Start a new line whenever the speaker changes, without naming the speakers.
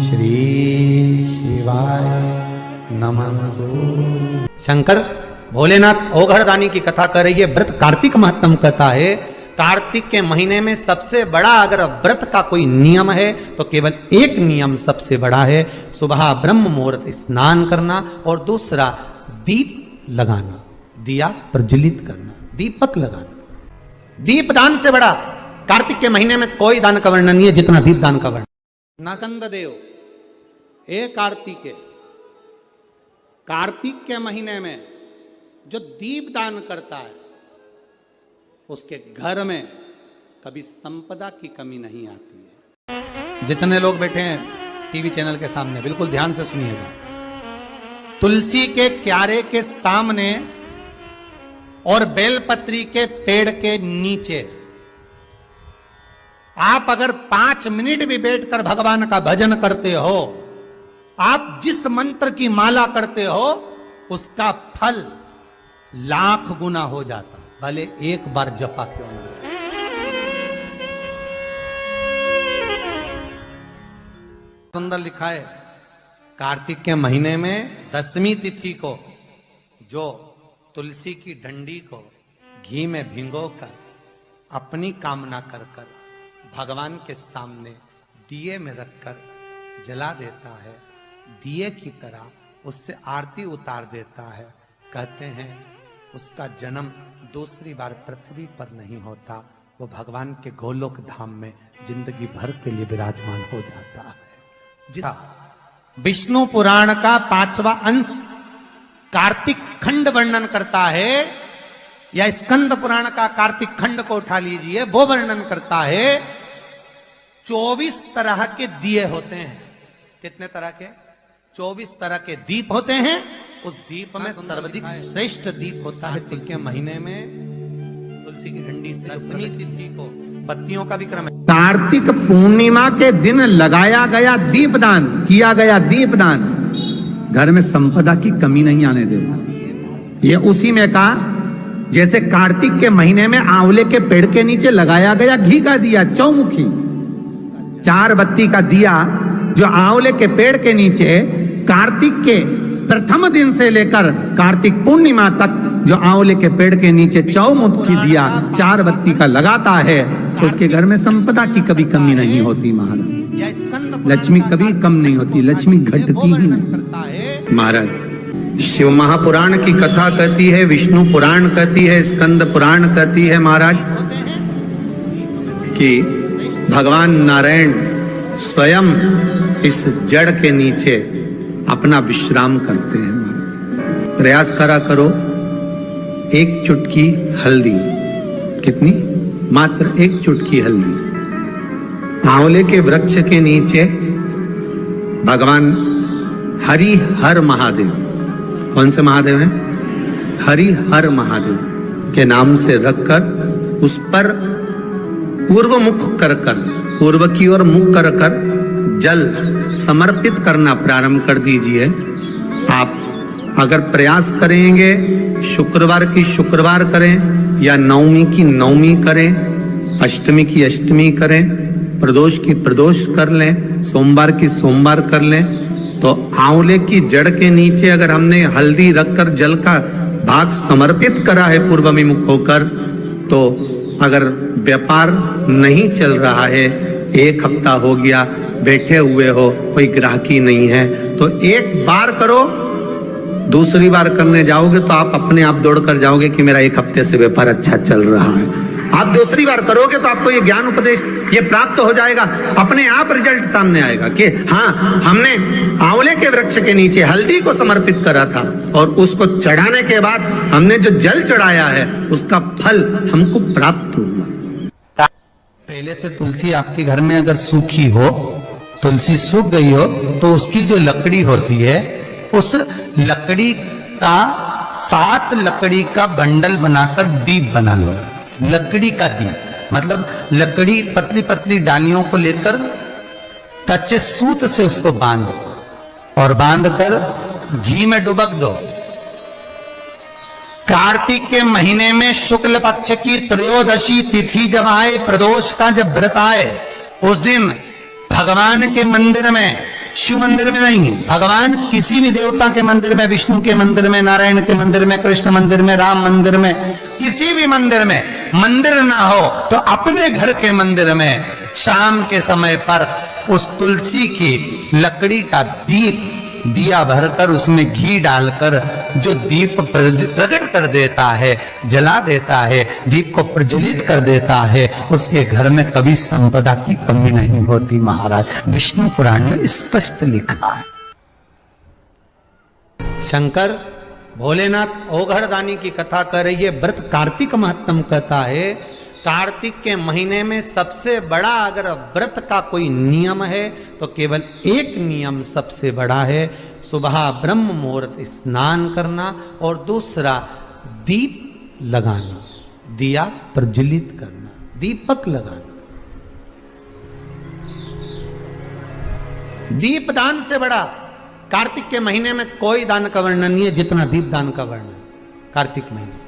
श्री शिवाय नमस्तु। शंकर भोलेनाथ ओघड़दानी की कथा कर रही है। व्रत कार्तिक महत्तम कथा है। कार्तिक के महीने में सबसे बड़ा अगर व्रत का कोई नियम है तो केवल एक नियम सबसे बड़ा है, सुबह ब्रह्म मुहूर्त स्नान करना और दूसरा दीप लगाना, दिया प्रज्वलित करना, दीपक लगाना। दीप दान से बड़ा कार्तिक के महीने में कोई दान का वर्णन नहीं है जितना दीप दान का वर्णन। नसंद देव ए कार्तिक के महीने में जो दीप दान करता है उसके घर में कभी संपदा की कमी नहीं आती है। जितने लोग बैठे हैं टीवी चैनल के सामने बिल्कुल ध्यान से सुनिएगा। तुलसी के क्यारे के सामने और बेलपत्री के पेड़ के नीचे आप अगर 5 मिनट भी बैठकर भगवान का भजन करते हो, आप जिस मंत्र की माला करते हो उसका फल लाख गुना हो जाता, भले एक बार जपा क्यों ना। सुंदर लिखा है, कार्तिक के महीने में 10वीं तिथि को जो तुलसी की डंडी को घी में भिगोकर अपनी कामना कर कर भगवान के सामने दिए में रखकर जला देता है, दिए की तरह उससे आरती उतार देता है, कहते हैं उसका जन्म दूसरी बार पृथ्वी पर नहीं होता, वो भगवान के गोलोक धाम में जिंदगी भर के लिए विराजमान हो जाता है। विष्णु पुराण का 5वां अंश कार्तिक खंड वर्णन करता है, या स्कंद पुराण का कार्तिक खंड को उठा लीजिए, वो वर्णन करता है 24 तरह के दिए होते हैं। कितने तरह के? 24 तरह के दीप होते हैं। उस दीप में सर्वाधिक श्रेष्ठ दीप होता है तुलसी के महीने में तुलसी की डंडी से 10वीं तिथि को बत्तियों का भी क्रम है। कार्तिक पूर्णिमा के दिन लगाया गया दीपदान, किया गया दीपदान घर में संपदा की कमी नहीं आने देता। ये उसी में कहा जैसे कार्तिक के महीने में आंवले के पेड़ के नीचे लगाया गया घी का दिया, चौमुखी 4 बत्ती का दिया जो आंवले के पेड़ के नीचे कार्तिक के प्रथम दिन से लेकर कार्तिक पूर्णिमा तक जो आंवले के पेड़ के नीचे चौमुखी दिया 4 बत्ती का लगाता है, उसके घर में संपदा की कभी कमी नहीं होती महाराज। लक्ष्मी कभी कम नहीं होती, लक्ष्मी घटती ही नहीं महाराज। शिव महापुराण की कथा कहती है, विष्णु पुराण कहती है, स्कंद पुराण कहती है महाराज कि भगवान नारायण स्वयं इस जड़ के नीचे अपना विश्राम करते हैं। प्रयास करा करो, एक चुटकी हल्दी, कितनी? मात्र एक चुटकी हल्दी, आंवले के वृक्ष के नीचे भगवान हरि हर महादेव, कौन से महादेव हैं? हरि हर महादेव के नाम से रखकर उस पर पूर्व मुख कर पूर्व की ओर मुख कर जल समर्पित करना प्रारंभ कर दीजिए। आप अगर प्रयास करेंगे शुक्रवार की शुक्रवार करें, या नवमी की नवमी करें, अष्टमी की अष्टमी करें, प्रदोष की प्रदोष कर लें, सोमवार की सोमवार कर लें, तो आंवले की जड़ के नीचे अगर हमने हल्दी रखकर जल का भाग समर्पित करा है पूर्वमुख होकर, तो अगर व्यापार नहीं चल रहा है, 1 हफ्ता हो गया बैठे हुए हो, कोई ग्राहकी नहीं है, तो एक बार करो, दूसरी बार करने जाओगे तो आप अपने आप दौड़ कर जाओगे कि मेरा 1 हफ्ते से व्यापार अच्छा चल रहा है। आप दूसरी बार करोगे तो आपको ये ज्ञान उपदेश ये प्राप्त हो जाएगा, अपने आप रिजल्ट सामने आएगा कि हाँ, हमने आंवले के वृक्ष के नीचे हल्दी को समर्पित करा था और उसको चढ़ाने के बाद हमने जो जल चढ़ाया है उसका फल हमको प्राप्त हुआ। पहले से तुलसी आपके घर में अगर सूखी हो, तुलसी सूख गई हो, तो उसकी जो लकड़ी होती है उस लकड़ी का 7 लकड़ी का बंडल बनाकर दीप बना लो। लकड़ी का दीप मतलब लकड़ी पतली पतली डालियों को लेकर कच्चे सूत से उसको बांध और बांधकर घी में डुबक दो। कार्तिक के महीने में शुक्ल पक्ष की त्रयोदशी तिथि जब आए, प्रदोष का जब व्रत आए, उस दिन भगवान के मंदिर में, शिव मंदिर में नहीं, भगवान किसी भी देवता के मंदिर में, विष्णु के मंदिर में, नारायण के मंदिर में, कृष्ण मंदिर में, राम मंदिर में, किसी भी मंदिर में मंदिर ना हो तो अपने घर के मंदिर में शाम के समय पर उस तुलसी की लकड़ी का दीप, दिया भरकर उसमें घी डालकर जो दीप प्रकट कर देता है, जला देता है, दीप को प्रज्वलित कर देता है, उसके घर में कभी संपदा की कमी नहीं होती महाराज। विष्णु पुराण में स्पष्ट लिखा है। शंकर भोलेनाथ ओघड़दानी की कथा कर रही है। व्रत कार्तिक महत्तम कहता है, कार्तिक के महीने में सबसे बड़ा अगर व्रत का कोई नियम है तो केवल एक नियम सबसे बड़ा है, सुबह ब्रह्म मुहूर्त स्नान करना और दूसरा दीप लगाना, दिया प्रज्वलित करना, दीपक लगाना। दीप दान से बड़ा कार्तिक के महीने में कोई दान का वर्णन नहीं है जितना दीप दान का वर्णन कार्तिक महीने।